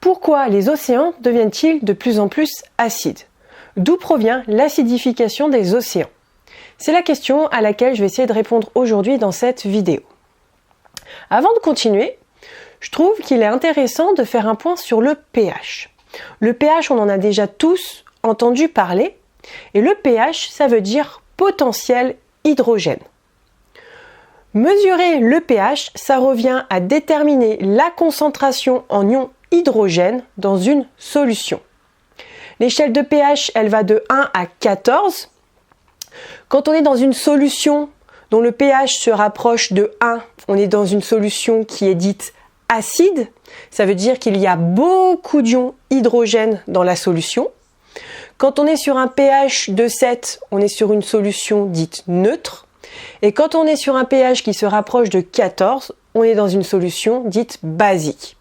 pourquoi les océans deviennent-ils de plus en plus acides? D'où provient l'acidification des océans? C'est la question à laquelle je vais essayer de répondre aujourd'hui dans cette vidéo. Avant de continuer, je trouve qu'il est intéressant de faire un point sur le pH. Le pH, on en a déjà tous entendu parler, et le pH, ça veut dire potentiel hydrogène. Mesurer le pH, ça revient à déterminer la concentration en ions hydrogène dans une solution. L'échelle de pH, elle va de 1 à 14. Quand on est dans une solution dont le pH se rapproche de 1, on est dans une solution qui est dite acide. Ça veut dire qu'il y a beaucoup d'ions hydrogène dans la solution. Quand on est sur un pH de 7, on est sur une solution dite neutre. Et quand on est sur un pH qui se rapproche de 14, on est dans une solution dite basique.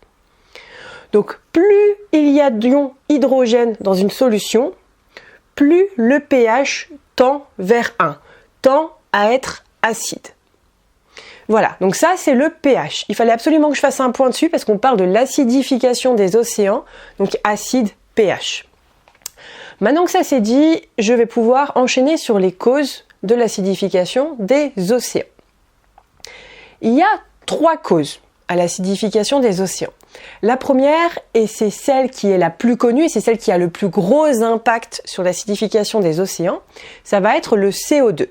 Donc plus il y a d'ions hydrogène dans une solution, plus le pH tend vers 1, tend à être acide. Voilà, donc ça c'est le pH. Il fallait absolument que je fasse un point dessus parce qu'on parle de l'acidification des océans, donc acide pH. Maintenant que ça c'est dit, je vais pouvoir enchaîner sur les causes de l'acidification des océans. Il y a 3 causes à l'acidification des océans. La première, et c'est celle qui est la plus connue, et c'est celle qui a le plus gros impact sur l'acidification des océans, ça va être le CO2.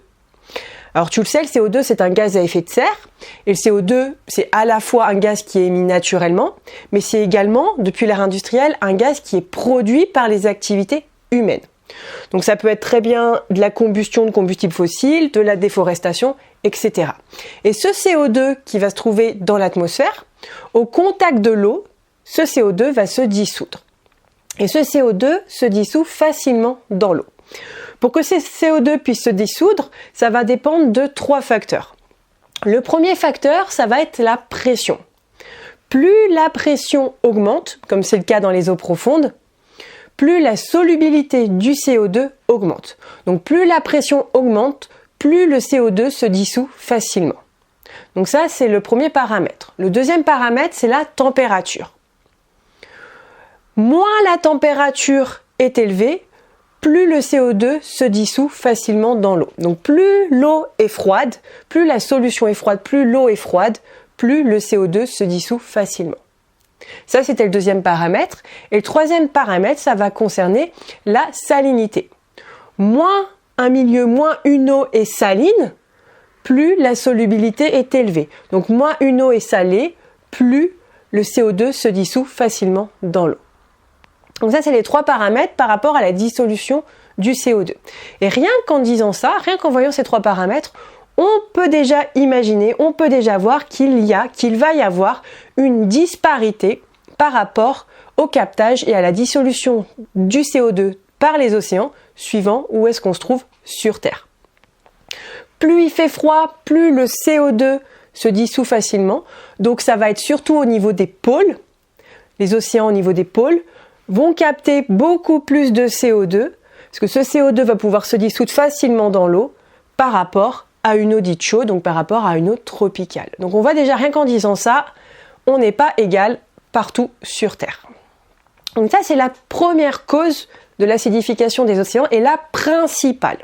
Alors tu le sais, le CO2 c'est un gaz à effet de serre, et le CO2 c'est à la fois un gaz qui est émis naturellement, mais c'est également, depuis l'ère industrielle, un gaz qui est produit par les activités humaines. Donc ça peut être très bien de la combustion de combustibles fossiles, de la déforestation, etc. Et ce CO2 qui va se trouver dans l'atmosphère, au contact de l'eau, ce CO2 va se dissoudre. Et ce CO2 se dissout facilement dans l'eau. Pour que ce CO2 puisse se dissoudre, ça va dépendre de 3 facteurs. Le premier facteur, ça va être la pression. Plus la pression augmente, comme c'est le cas dans les eaux profondes, plus la solubilité du CO2 augmente. Donc plus la pression augmente, plus le CO2 se dissout facilement. Donc ça, c'est le premier paramètre. Le deuxième paramètre, c'est la température. Moins la température est élevée, plus le CO2 se dissout facilement dans l'eau. Donc plus l'eau est froide, plus la solution est froide, plus l'eau est froide, plus le CO2 se dissout facilement. Ça, c'était le deuxième paramètre. Et le troisième paramètre, ça va concerner la salinité. Moins un milieu, moins une eau est saline, plus la solubilité est élevée. Donc moins une eau est salée, plus le CO2 se dissout facilement dans l'eau. Donc ça, c'est les 3 paramètres par rapport à la dissolution du CO2. Et rien qu'en disant ça, rien qu'en voyant ces 3 paramètres, on peut déjà imaginer, on peut déjà voir qu'il va y avoir une disparité par rapport au captage et à la dissolution du CO2 par les océans, suivant où est-ce qu'on se trouve sur Terre. Plus il fait froid, plus le CO2 se dissout facilement. Donc ça va être surtout au niveau des pôles. Les océans au niveau des pôles vont capter beaucoup plus de CO2, parce que ce CO2 va pouvoir se dissoudre facilement dans l'eau par rapport à une eau dite chaude, donc par rapport à une eau tropicale. Donc on voit déjà, rien qu'en disant ça, on n'est pas égal partout sur Terre. Donc ça, c'est la première cause de l'acidification des océans et la principale.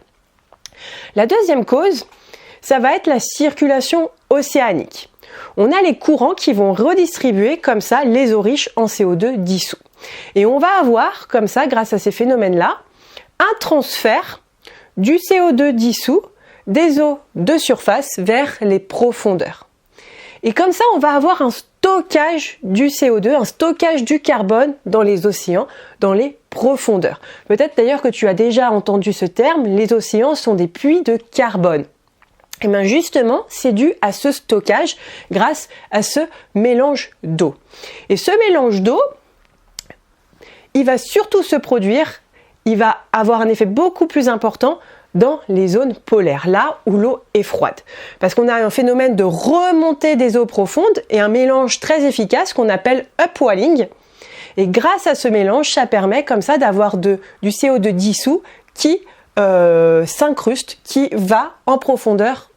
La deuxième cause, ça va être la circulation océanique. On a les courants qui vont redistribuer comme ça les eaux riches en CO2 dissous. Et on va avoir comme ça, grâce à ces phénomènes-là, un transfert du CO2 dissous des eaux de surface vers les profondeurs. Et comme ça, on va avoir un stockage du CO2, un stockage du carbone dans les océans, dans les profondeurs. Peut-être d'ailleurs que tu as déjà entendu ce terme, les océans sont des puits de carbone. Et bien justement, c'est dû à ce stockage grâce à ce mélange d'eau. Et ce mélange d'eau, il va surtout se produire, il va avoir un effet beaucoup plus important dans les zones polaires, là où l'eau est froide. Parce qu'on a un phénomène de remontée des eaux profondes et un mélange très efficace qu'on appelle upwelling. Et grâce à ce mélange, ça permet comme ça d'avoir du CO2 dissous qui s'incruste, qui va en profondeur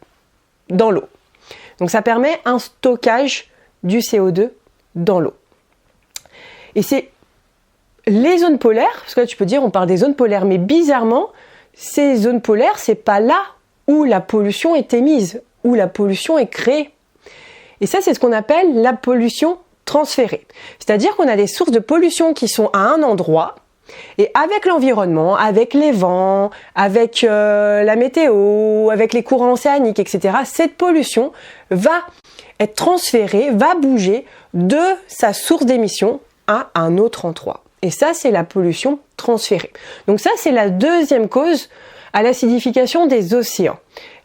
dans l'eau. Donc ça permet un stockage du CO2 dans l'eau. Et c'est les zones polaires, parce que là tu peux dire on parle des zones polaires, mais bizarrement, ces zones polaires, c'est pas là où la pollution est émise, où la pollution est créée. Et ça, c'est ce qu'on appelle la pollution transférée. C'est-à-dire qu'on a des sources de pollution qui sont à un endroit, et avec l'environnement, avec les vents, avec la météo, avec les courants océaniques, etc., cette pollution va être transférée, va bouger de sa source d'émission à un autre endroit. Et ça, c'est la pollution transférée. Donc ça, c'est la deuxième cause à l'acidification des océans.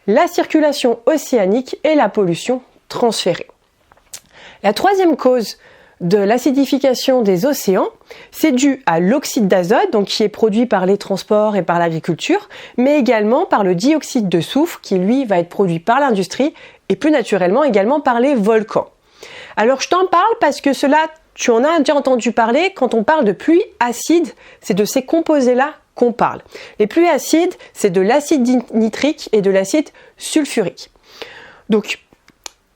La circulation océanique et la pollution transférée. La troisième cause de l'acidification des océans, c'est dû à l'oxyde d'azote, donc qui est produit par les transports et par l'agriculture, mais également par le dioxyde de soufre, qui lui va être produit par l'industrie et plus naturellement également par les volcans. Alors je t'en parle parce que cela, tu en as déjà entendu parler, quand on parle de pluie acide, c'est de ces composés-là qu'on parle. Les pluies acides, c'est de l'acide nitrique et de l'acide sulfurique. Donc,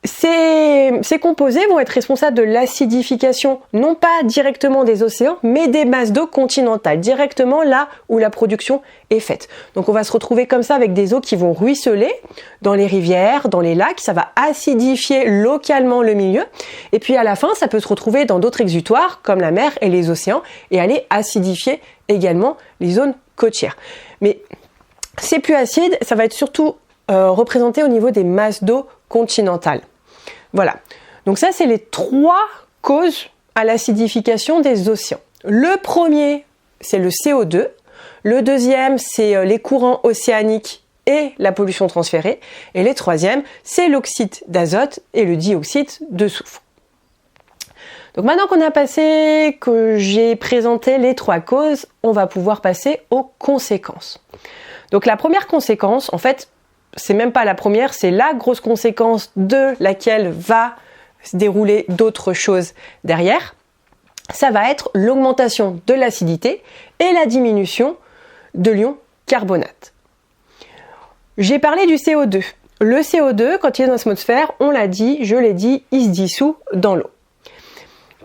ces composés vont être responsables de l'acidification, non pas directement des océans, mais des masses d'eau continentales, directement là où la production est faite. Donc on va se retrouver comme ça avec des eaux qui vont ruisseler dans les rivières, dans les lacs, ça va acidifier localement le milieu, et puis à la fin, ça peut se retrouver dans d'autres exutoires, comme la mer et les océans, et aller acidifier également les zones côtières. Mais ces pluies acides, ça va être surtout représenté au niveau des masses d'eau continentales. Voilà, donc ça c'est les trois causes à l'acidification des océans. Le premier, c'est le CO2. Le deuxième, c'est les courants océaniques et la pollution transférée. Et le troisième, c'est l'oxyde d'azote et le dioxyde de soufre. Donc maintenant que j'ai présenté les trois causes, on va pouvoir passer aux conséquences. Donc la première conséquence, en fait, c'est même pas la première, c'est la grosse conséquence de laquelle va se dérouler d'autres choses derrière. Ça va être l'augmentation de l'acidité et la diminution de l'ion carbonate. J'ai parlé du CO2. Le CO2, quand il est dans l'atmosphère, on l'a dit, je l'ai dit, il se dissout dans l'eau.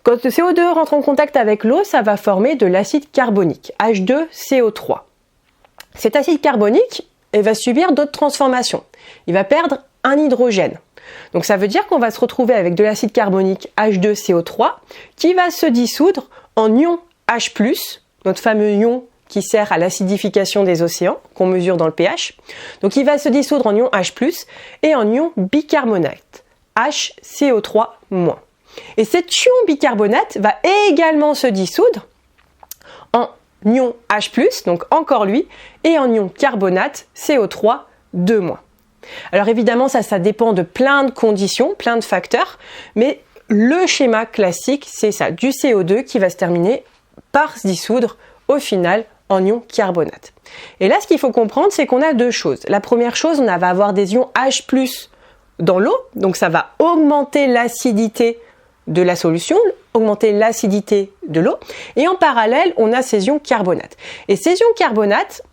Quand le CO2 rentre en contact avec l'eau, ça va former de l'acide carbonique, H2CO3. Cet acide carbonique, il va subir d'autres transformations. Il va perdre un hydrogène. Donc ça veut dire qu'on va se retrouver avec de l'acide carbonique H2CO3 qui va se dissoudre en ion H+, notre fameux ion qui sert à l'acidification des océans, qu'on mesure dans le pH. Donc il va se dissoudre en ion H+, et en ion bicarbonate, HCO3-. Et cet ion bicarbonate va également se dissoudre en ion H+, donc encore lui, et en ion carbonate, CO3, 2-. Alors évidemment, ça dépend de plein de conditions, plein de facteurs, mais le schéma classique, c'est ça, du CO2 qui va se terminer par se dissoudre au final en ion carbonate. Et là, ce qu'il faut comprendre, c'est qu'on a deux choses. La première chose, on va avoir des ions H+ dans l'eau, donc ça va augmenter l'acidité de la solution, augmenter l'acidité de l'eau, et en parallèle, on a ces ions carbonates. Et ces ions carbonates,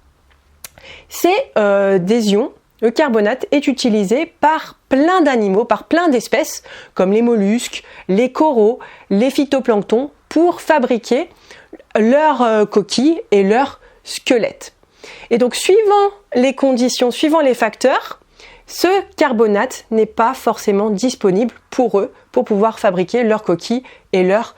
c'est des ions. Le carbonate est utilisé par plein d'animaux, par plein d'espèces, comme les mollusques, les coraux, les phytoplanctons, pour fabriquer leurs coquilles et leurs squelettes. Et donc, suivant les conditions, suivant les facteurs, ce carbonate n'est pas forcément disponible pour eux pour pouvoir fabriquer leurs coquilles et leurs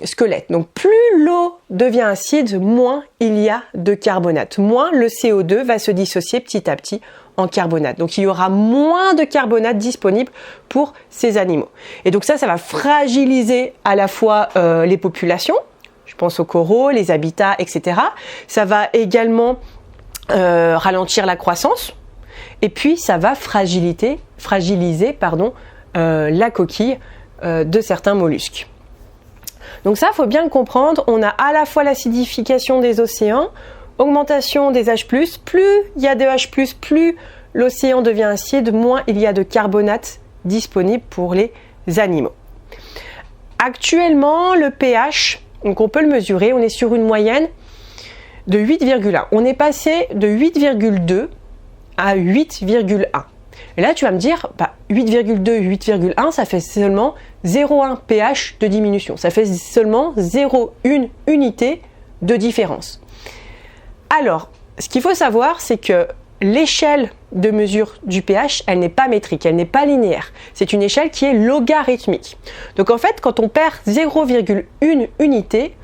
squelettes. Donc plus l'eau devient acide, moins il y a de carbonate. Moins le CO2 va se dissocier petit à petit en carbonate. Donc il y aura moins de carbonate disponible pour ces animaux. Et donc ça va fragiliser à la fois les populations, je pense aux coraux, les habitats, etc. Ça va également ralentir la croissance. Et puis, ça va fragiliser la coquille de certains mollusques. Donc ça, il faut bien le comprendre. On a à la fois l'acidification des océans, augmentation des H+. Plus il y a de H+, plus l'océan devient acide, moins il y a de carbonate disponible pour les animaux. Actuellement, le pH, donc on peut le mesurer, on est sur une moyenne de 8,1. On est passé de 8,2 à 8,1. Et là, tu vas me dire, 8,2, 8,1, ça fait seulement 0,1 pH de diminution. Ça fait seulement 0,1 unité de différence. Alors, ce qu'il faut savoir, c'est que l'échelle de mesure du pH, elle n'est pas métrique, elle n'est pas linéaire. C'est une échelle qui est logarithmique. Donc en fait, quand on perd 0,1 unité,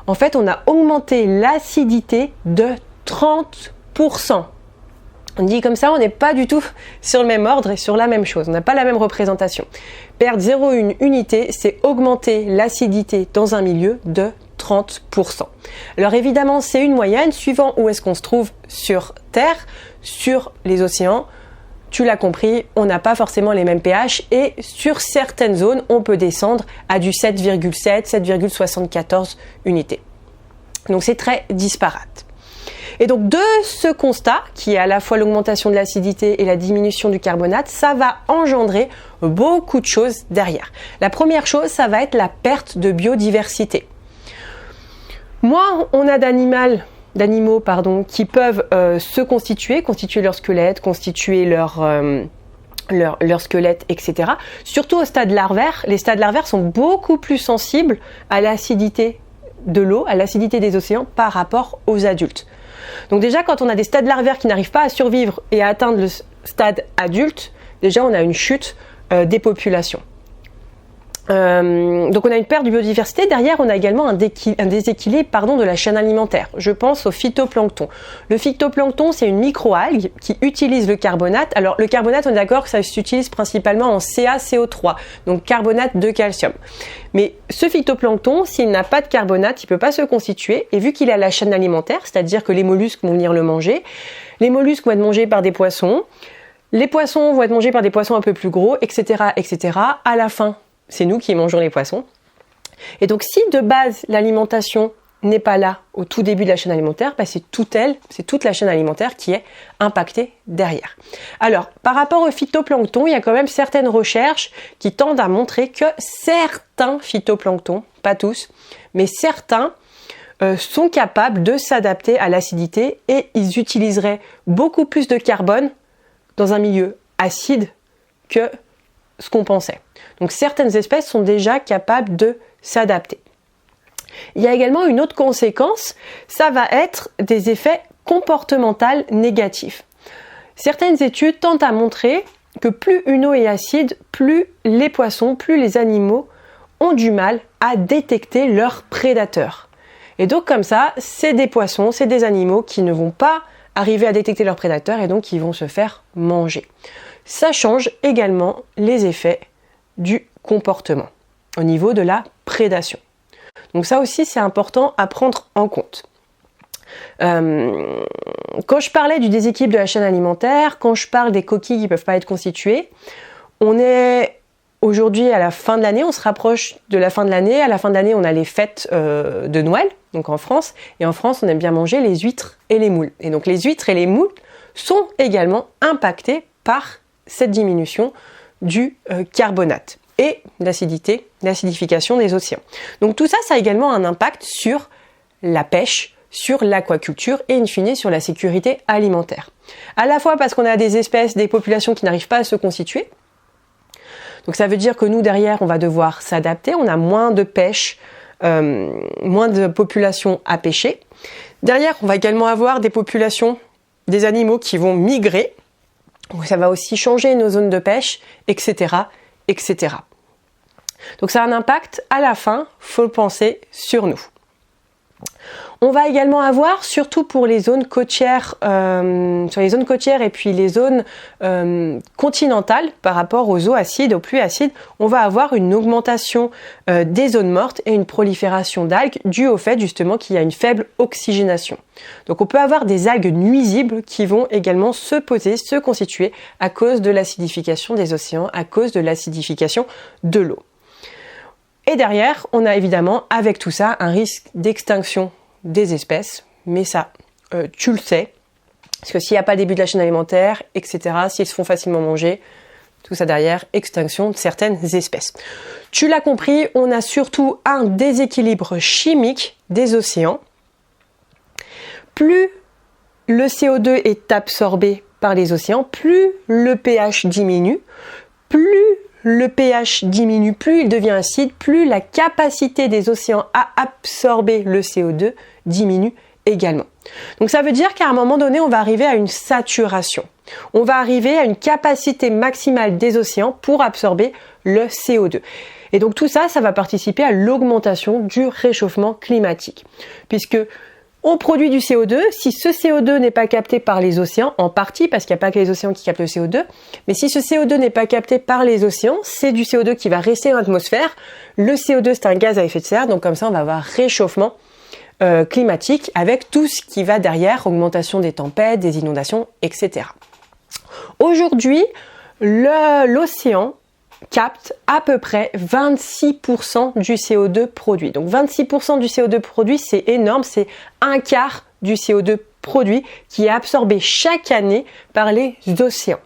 en fait, on a augmenté l'acidité de 30%. On dit comme ça, on n'est pas du tout sur le même ordre et sur la même chose. On n'a pas la même représentation. Perdre 0,1 unité, c'est augmenter l'acidité dans un milieu de 30%. Alors évidemment, c'est une moyenne suivant où est-ce qu'on se trouve sur Terre, sur les océans. Tu l'as compris, on n'a pas forcément les mêmes pH et sur certaines zones, on peut descendre à du 7,7, 7,74 unités. Donc c'est très disparate. Et donc de ce constat, qui est à la fois l'augmentation de l'acidité et la diminution du carbonate, ça va engendrer beaucoup de choses derrière. La première chose, ça va être la perte de biodiversité. Moins on a d'animaux qui peuvent se constituer leur squelette, constituer leur squelette, etc. Surtout au stade larvaire, les stades larvaires sont beaucoup plus sensibles à l'acidité de l'eau, à l'acidité des océans par rapport aux adultes. Donc déjà, quand on a des stades larvaires qui n'arrivent pas à survivre et à atteindre le stade adulte, déjà on a une chute des populations. Donc on a une perte de biodiversité. Derrière, on a également un déséquilibre de la chaîne alimentaire. Je pense au phytoplancton. Le phytoplancton, c'est une microalgue qui utilise le carbonate. Alors le carbonate, on est d'accord que ça s'utilise principalement en CaCO3, donc carbonate de calcium. Mais ce phytoplancton, s'il n'a pas de carbonate, il ne peut pas se constituer. Et vu qu'il est à la chaîne alimentaire, c'est-à-dire que les mollusques vont venir le manger, les mollusques vont être mangés par des poissons, les poissons vont être mangés par des poissons un peu plus gros, etc., etc. À la fin, c'est nous qui mangeons les poissons. Et donc, si de base, l'alimentation n'est pas là au tout début de la chaîne alimentaire, c'est toute la chaîne alimentaire qui est impactée derrière. Alors, par rapport au phytoplancton, il y a quand même certaines recherches qui tendent à montrer que certains phytoplanktons, pas tous, mais certains sont capables de s'adapter à l'acidité et ils utiliseraient beaucoup plus de carbone dans un milieu acide que ce qu'on pensait. Donc certaines espèces sont déjà capables de s'adapter. Il y a également une autre conséquence, ça va être des effets comportementaux négatifs. Certaines études tentent à montrer que plus une eau est acide, plus les poissons, plus les animaux ont du mal à détecter leurs prédateurs. Et donc comme ça, c'est des poissons, c'est des animaux qui ne vont pas arriver à détecter leurs prédateurs et donc qui vont se faire manger. Ça change également les effets du comportement au niveau de la prédation. Donc ça aussi, c'est important à prendre en compte. Quand je parlais du déséquilibre de la chaîne alimentaire, quand je parle des coquilles qui ne peuvent pas être constituées, on est aujourd'hui à la fin de l'année, on se rapproche de la fin de l'année. À la fin de l'année, on a les fêtes de Noël, donc en France. Et en France, on aime bien manger les huîtres et les moules. Et donc les huîtres et les moules sont également impactés par cette diminution du carbonate et l'acidification des océans. Donc tout ça, ça a également un impact sur la pêche, sur l'aquaculture et in fine sur la sécurité alimentaire. À la fois parce qu'on a des espèces, des populations qui n'arrivent pas à se constituer. Donc ça veut dire que nous derrière, on va devoir s'adapter, on a moins de pêche, moins de populations à pêcher. Derrière, on va également avoir des populations, des animaux qui vont migrer. Ça va aussi changer nos zones de pêche, etc., etc. Donc ça a un impact à la fin, faut le penser, sur nous. On va également avoir, surtout pour les zones côtières, sur les zones côtières et puis les zones continentales par rapport aux eaux acides, aux pluies acides, on va avoir une augmentation des zones mortes et une prolifération d'algues due au fait justement qu'il y a une faible oxygénation. Donc on peut avoir des algues nuisibles qui vont également se poser, se constituer à cause de l'acidification des océans, à cause de l'acidification de l'eau. Et derrière, on a évidemment avec tout ça un risque d'extinction des espèces, mais ça, tu le sais, parce que s'il n'y a pas début de la chaîne alimentaire, etc., s'ils se font facilement manger, tout ça derrière, extinction de certaines espèces. Tu l'as compris, on a surtout un déséquilibre chimique des océans. Plus le CO2 est absorbé par les océans, plus le pH diminue, plus le pH diminue, plus il devient acide, plus la capacité des océans à absorber le CO2 diminue également. Donc ça veut dire qu'à un moment donné, on va arriver à une saturation. On va arriver à une capacité maximale des océans pour absorber le CO2. Et donc tout ça, ça va participer à l'augmentation du réchauffement climatique. Puisque on produit du CO2, si ce CO2 n'est pas capté par les océans, en partie parce qu'il n'y a pas que les océans qui captent le CO2, mais si ce CO2 n'est pas capté par les océans, c'est du CO2 qui va rester dans l'atmosphère. Le CO2, c'est un gaz à effet de serre, donc comme ça on va avoir réchauffement climatique avec tout ce qui va derrière, augmentation des tempêtes, des inondations, etc. Aujourd'hui, l'océan capte à peu près 26% du CO2 produit. Donc 26% du CO2 produit, c'est énorme, c'est un quart du CO2 produit qui est absorbé chaque année par les océans.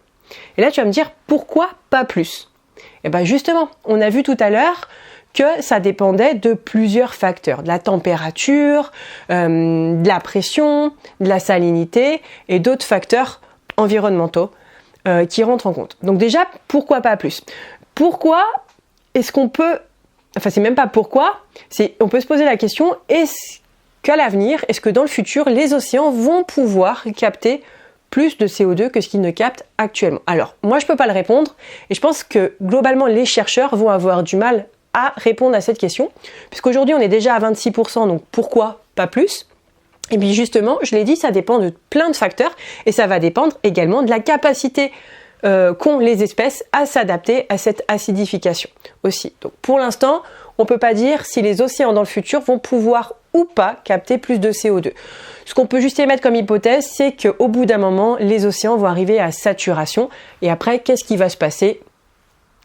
Et là, tu vas me dire, pourquoi pas plus? Et bien justement, on a vu tout à l'heure que ça dépendait de plusieurs facteurs, de la température, de la pression, de la salinité et d'autres facteurs environnementaux qui rentrent en compte. Donc déjà, pourquoi pas plus? Pourquoi est-ce qu'on peut... Enfin, c'est même pas pourquoi, on peut se poser la question, est-ce qu'à l'avenir, est-ce que dans le futur, les océans vont pouvoir capter plus de CO2 que ce qu'ils ne captent actuellement? Alors, moi, je peux pas le répondre, et je pense que globalement, les chercheurs vont avoir du mal à répondre à cette question, puisqu'aujourd'hui, on est déjà à 26%, donc pourquoi pas plus? Et puis justement, je l'ai dit, ça dépend de plein de facteurs, et ça va dépendre également de la capacité qu'ont les espèces à s'adapter à cette acidification aussi. Donc pour l'instant, on ne peut pas dire si les océans dans le futur vont pouvoir ou pas capter plus de CO2. Ce qu'on peut juste émettre comme hypothèse, c'est qu'au bout d'un moment, les océans vont arriver à saturation. Et après, qu'est-ce qui va se passer?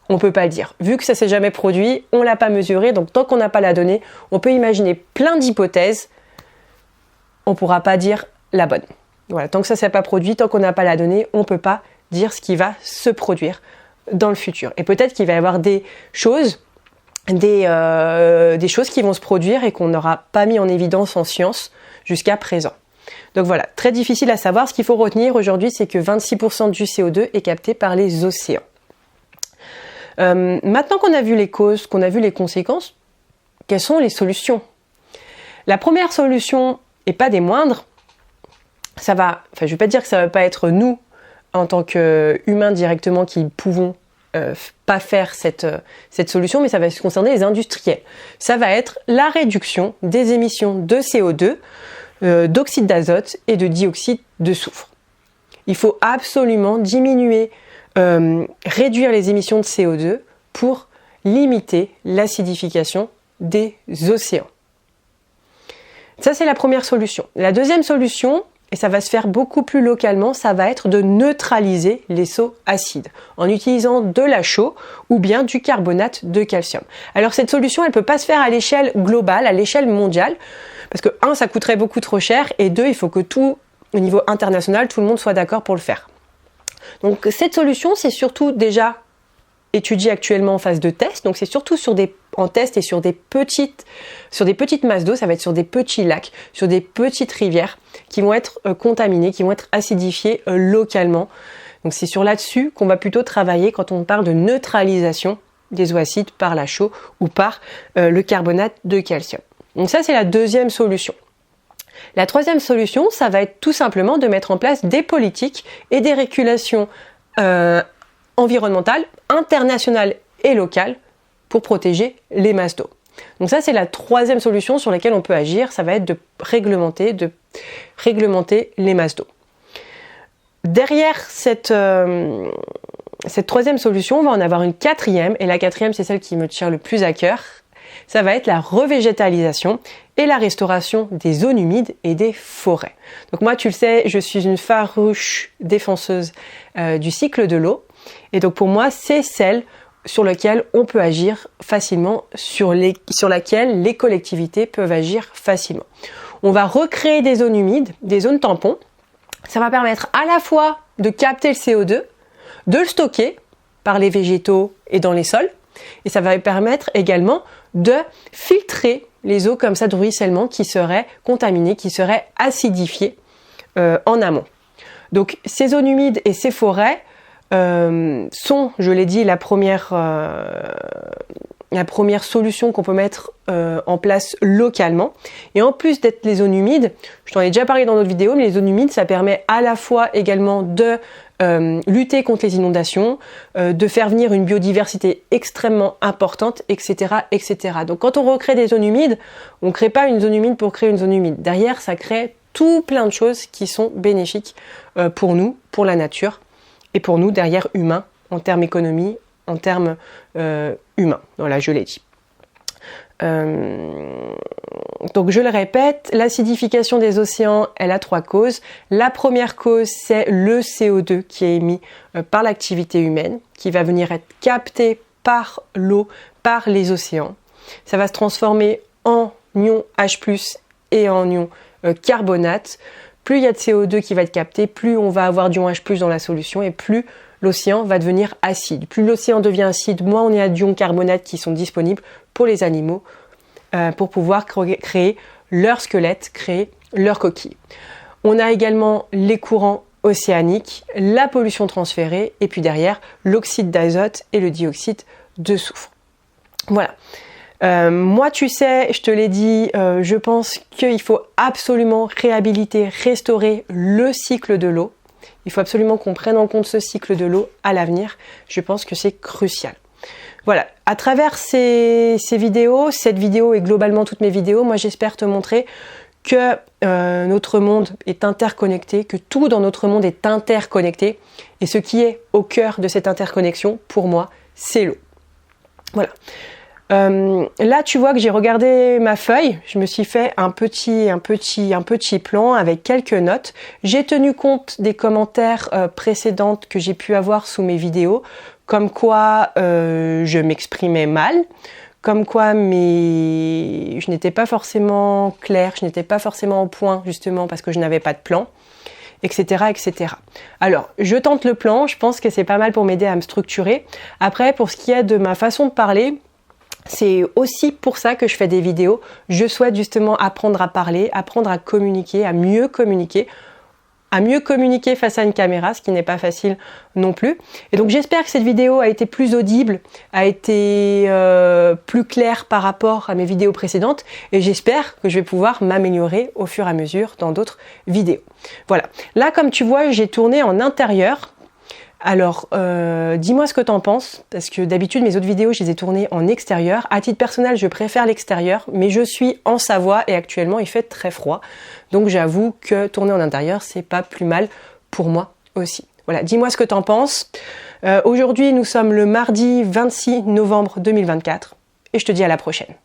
On ne peut pas le dire. Vu que ça ne s'est jamais produit, on ne l'a pas mesuré, donc tant qu'on n'a pas la donnée, on peut imaginer plein d'hypothèses, on ne pourra pas dire la bonne. Voilà, tant que ça ne s'est pas produit, tant qu'on n'a pas la donnée, on ne peut pas dire ce qui va se produire dans le futur. Et peut-être qu'il va y avoir des choses qui vont se produire et qu'on n'aura pas mis en évidence en science jusqu'à présent. Donc voilà, très difficile à savoir. Ce qu'il faut retenir aujourd'hui, c'est que 26% du CO2 est capté par les océans. Maintenant qu'on a vu les causes, qu'on a vu les conséquences, quelles sont les solutions? La première solution, et pas des moindres, je vais pas dire que ça va pas être nous, en tant qu'humains directement qui pouvons pas faire cette solution, mais ça va concerner les industriels. Ça va être la réduction des émissions de CO2, d'oxyde d'azote et de dioxyde de soufre. Il faut absolument diminuer, réduire les émissions de CO2 pour limiter l'acidification des océans. Ça, c'est la première solution. La deuxième solution, et ça va se faire beaucoup plus localement, ça va être de neutraliser les seaux acides en utilisant de la chaux ou bien du carbonate de calcium. Alors cette solution, elle ne peut pas se faire à l'échelle globale, à l'échelle mondiale, parce que 1, ça coûterait beaucoup trop cher, et 2, il faut que tout, au niveau international, tout le monde soit d'accord pour le faire. Donc cette solution, c'est surtout déjà étudié actuellement en phase de test, donc c'est surtout en test et sur des petites masses d'eau, ça va être sur des petits lacs, sur des petites rivières qui vont être contaminées, qui vont être acidifiées localement. Donc c'est sur là-dessus qu'on va plutôt travailler quand on parle de neutralisation des eaux acides par la chaux ou par le carbonate de calcium. Donc ça, c'est la deuxième solution. La troisième solution, ça va être tout simplement de mettre en place des politiques et des régulations environnementales, internationales et locales pour protéger les masses d'eau. Donc ça, c'est la troisième solution sur laquelle on peut agir, ça va être de réglementer les masses d'eau. Derrière cette troisième solution, on va en avoir une quatrième, et la quatrième, c'est celle qui me tient le plus à cœur. Ça va être la revégétalisation et la restauration des zones humides et des forêts. Donc moi, tu le sais, je suis une farouche défenseuse du cycle de l'eau. Et donc pour moi, c'est celle sur laquelle on peut agir facilement, sur laquelle les collectivités peuvent agir facilement. On va recréer des zones humides, des zones tampons. Ça va permettre à la fois de capter le CO2, de le stocker par les végétaux et dans les sols, et ça va permettre également de filtrer les eaux comme ça de ruissellement qui seraient contaminées, qui seraient acidifiées en amont. Donc ces zones humides et ces forêts sont, je l'ai dit, la première solution qu'on peut mettre en place localement. Et en plus d'être les zones humides, je t'en ai déjà parlé dans d'autres vidéos, mais les zones humides, ça permet à la fois également de lutter contre les inondations, de faire venir une biodiversité extrêmement importante, etc., etc. Donc quand on recrée des zones humides, on ne crée pas une zone humide pour créer une zone humide. Derrière, ça crée tout plein de choses qui sont bénéfiques pour nous, pour la nature, et pour nous, derrière, humains, en termes économie, en termes humains. Voilà, je l'ai dit. Donc je le répète, l'acidification des océans, elle a 3 causes. La première cause, c'est le CO2 qui est émis par l'activité humaine, qui va venir être capté par l'eau, par les océans. Ça va se transformer en ion H+, et en ion carbonate. Plus il y a de CO2 qui va être capté, plus on va avoir d'ion H+ dans la solution et plus l'océan va devenir acide. Plus l'océan devient acide, moins on a d'ion carbonate qui sont disponibles pour les animaux pour pouvoir créer leur squelette, créer leur coquille. On a également les courants océaniques, la pollution transférée et puis derrière l'oxyde d'azote et le dioxyde de soufre. Voilà. Moi, tu sais, je te l'ai dit, je pense qu'il faut absolument réhabiliter, restaurer le cycle de l'eau. Il faut absolument qu'on prenne en compte ce cycle de l'eau à l'avenir. Je pense que c'est crucial. Voilà, à travers ces vidéos, cette vidéo et globalement toutes mes vidéos, moi j'espère te montrer que notre monde est interconnecté, que tout dans notre monde est interconnecté. Et ce qui est au cœur de cette interconnexion, pour moi, c'est l'eau. Voilà. Là, tu vois que j'ai regardé ma feuille, je me suis fait un petit plan avec quelques notes. J'ai tenu compte des commentaires précédents que j'ai pu avoir sous mes vidéos, comme quoi je m'exprimais mal, comme quoi je n'étais pas forcément claire, je n'étais pas forcément au point justement parce que je n'avais pas de plan, etc., etc. Alors, je tente le plan, je pense que c'est pas mal pour m'aider à me structurer. Après, pour ce qui est de ma façon de parler, c'est aussi pour ça que je fais des vidéos. Je souhaite justement apprendre à parler, apprendre à communiquer, à mieux communiquer face à une caméra, ce qui n'est pas facile non plus. Et donc j'espère que cette vidéo a été plus audible, a été plus claire par rapport à mes vidéos précédentes et j'espère que je vais pouvoir m'améliorer au fur et à mesure dans d'autres vidéos. Voilà. Là, comme tu vois, j'ai tourné en intérieur. Alors, dis-moi ce que t'en penses, parce que d'habitude mes autres vidéos je les ai tournées en extérieur. À titre personnel, je préfère l'extérieur, mais je suis en Savoie et actuellement il fait très froid. Donc j'avoue que tourner en intérieur, c'est pas plus mal pour moi aussi. Voilà, dis-moi ce que t'en penses. Aujourd'hui, nous sommes le mardi 26 novembre 2024 et je te dis à la prochaine.